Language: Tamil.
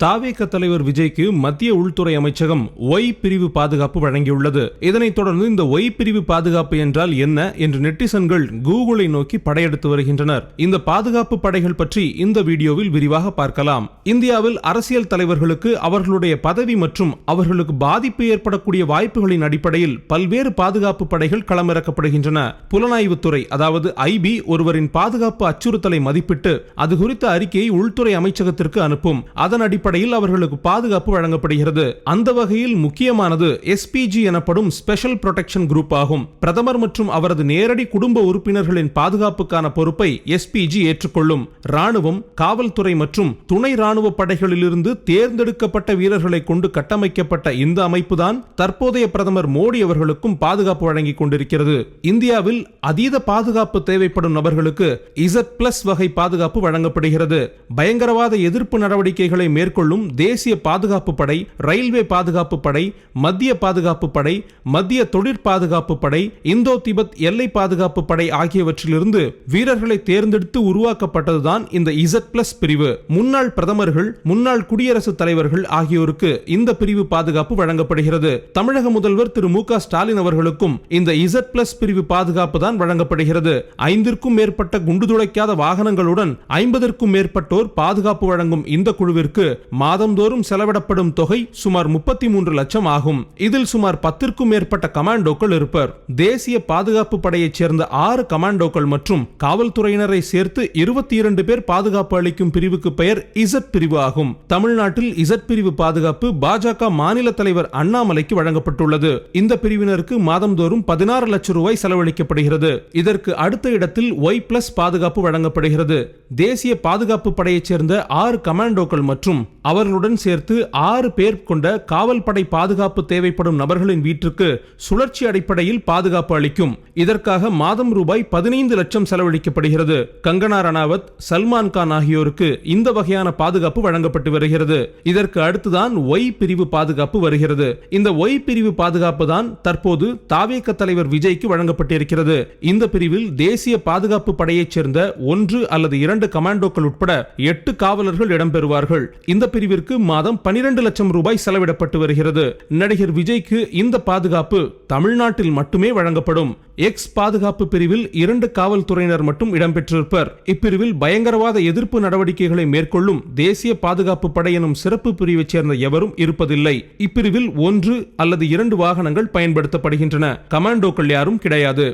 தாவேக தலைவர் விஜய்க்கு மத்திய உள்துறை அமைச்சகம் ஒய் பிரிவு பாதுகாப்பு வழங்கியுள்ளது. இதனைத் தொடர்ந்து இந்த ஒய் பிரிவு பாதுகாப்பு என்றால் என்ன என்று நெட்டிசன்கள் கூகுளை நோக்கி படையெடுத்து வருகின்றனர். இந்த பாதுகாப்பு படைகள் பற்றி இந்த வீடியோவில் விரிவாக பார்க்கலாம். இந்தியாவில் அரசியல் தலைவர்களுக்கு அவர்களுடைய பதவி மற்றும் அவர்களுக்கு பாதிப்பு ஏற்படக்கூடிய வாய்ப்புகளின் அடிப்படையில் பல்வேறு பாதுகாப்பு படைகள் களமிறக்கப்படுகின்றன. புலனாய்வுத்துறை அதாவது ஐபி ஒருவரின் பாதுகாப்பு அச்சுறுத்தலை மதிப்பிட்டு அது குறித்த அறிக்கையை உள்துறை அமைச்சகத்திற்கு அனுப்பும். அதன் அடிப்படையில் அவர்களுக்கு பாதுகாப்பு வழங்கப்படுகிறது. அந்த வகையில் முக்கியமானது எஸ்பிஜி எனப்படும் ஸ்பெஷல் புரொடெக்ஷன் குரூப் ஆகும். பிரதமர் மற்றும் அவரது நேரடி குடும்ப உறுப்பினர்களின் பாதுகாப்புக்கான பொறுப்பை எஸ்பிஜி ஏற்றுக்கொள்ளும். ராணுவம், காவல்துறை மற்றும் துணை ராணுவ படைகளிலிருந்து தேர்ந்தெடுக்கப்பட்ட வீரர்களை கொண்டு கட்டமைக்கப்பட்ட இந்த அமைப்புதான் தற்போதைய பிரதமர் மோடி அவர்களுக்கும் பாதுகாப்பு வழங்கிக் கொண்டிருக்கிறது. இந்தியாவில் அதீத பாதுகாப்பு தேவைப்படும் நபர்களுக்கு Z+ வகை பாதுகாப்பு வழங்கப்படுகிறது. பயங்கரவாத எதிர்ப்பு நடவடிக்கைகளை மேற்கொள்ளும் தேசிய பாதுகாப்பு படை, ரயில்வே பாதுகாப்பு படை, மத்திய பாதுகாப்பு படை, மத்திய தொழிற்பாதுகாப்பு படை, இந்தோ திபெத் எல்லை பாதுகாப்பு படை ஆகியவற்றிலிருந்து வீரர்களை தேர்ந்தெடுத்து உருவாக்கப்பட்டதுதான் இந்த Z+ பிரிவு. முன்னாள் பிரதமர்கள், முன்னாள் குடியரசுத் தலைவர்கள் ஆகியோருக்கு இந்த பிரிவு பாதுகாப்பு வழங்கப்படுகிறது. தமிழக முதல்வர் திரு மு.க. ஸ்டாலின் அவர்களுக்கும் இந்த Z+ பிரிவு பாதுகாப்பு தான் வழங்கப்படுகிறது. 5ற்கும் மேற்பட்ட குண்டு துளைக்காத வாகனங்களுடன் 50ற்கும் மேற்பட்டோர் பாதுகாப்பு வழங்கும் இந்த குழுவிற்கு மாதந்தோறும் செலவிடப்படும் தொகை சுமார் 33 லட்சம் ஆகும். இதில் சுமார் 10ற்கும் மேற்பட்ட கமாண்டோக்கள் இருப்பர். தேசிய பாதுகாப்பு படையைச் சேர்ந்த 6 கமாண்டோக்கள் மற்றும் காவல்துறையினரை சேர்த்து 22 பேர் பாதுகாப்பு அளிக்கும் பிரிவுக்கு பெயர் Z பிரிவு ஆகும். தமிழ்நாட்டில் Z பிரிவு பாதுகாப்பு பாஜக மாநில தலைவர் அண்ணாமலைக்கு வழங்கப்பட்டுள்ளது. இந்த பிரிவினருக்கு மாதந்தோறும் 16 லட்சம் ரூபாய் செலவழிக்கப்படுகிறது. இதற்கு அடுத்த இடத்தில் Y+ பாதுகாப்பு வழங்கப்படுகிறது. தேசிய பாதுகாப்பு படையைச் சேர்ந்த 6 கமாண்டோக்கள் மற்றும் அவர்களுடன் சேர்த்து 6 பேர் கொண்ட காவல் படை பாதுகாப்பு தேவைப்படும் நபர்களின் வீட்டிற்கு சுழற்சி அடிப்படையில் பாதுகாப்பு அளிக்கும். இதற்காக மாதம் ரூபாய் 15 லட்சம் செலவழிக்கப்படுகிறது. கங்கனா ரணாவத், சல்மான் கான் ஆகியோருக்கு இந்த வகையான பாதுகாப்பு வழங்கப்பட்டு வருகிறது. இதற்கு அடுத்துதான் ஒய் பிரிவு பாதுகாப்பு வருகிறது. இந்த ஒய் பிரிவு பாதுகாப்பு தான் தற்போது தாவேக தலைவர் விஜய்க்கு வழங்கப்பட்டிருக்கிறது. இந்த பிரிவில் தேசிய பாதுகாப்பு படையைச் சேர்ந்த 1 அல்லது 2 கமாண்டோக்கள் உட்பட 8 காவலர்கள் இடம்பெறுவார்கள். இந்த பிரிவிற்கு மாதம் 12 லட்சம் ரூபாய் செலவிடப்பட்டு வருகிறது. நடிகர் விஜய்க்கு இந்த பாதுகாப்பு தமிழ்நாட்டில் மட்டுமே வழங்கப்படும். எக்ஸ் பாதுகாப்பு பிரிவில் 2 காவல்துறையினர் மட்டும் இடம்பெற்றிருப்பர். இப்பிரிவில் பயங்கரவாத எதிர்ப்பு நடவடிக்கைகளை மேற்கொள்ளும் தேசிய பாதுகாப்பு படை எனும் சிறப்பு பிரிவைச் சேர்ந்த எவரும் இருப்பதில்லை. இப்பிரிவில் 1 அல்லது 2 வாகனங்கள் பயன்படுத்தப்படுகின்றன. கமாண்டோக்கள் யாரும் கிடையாது.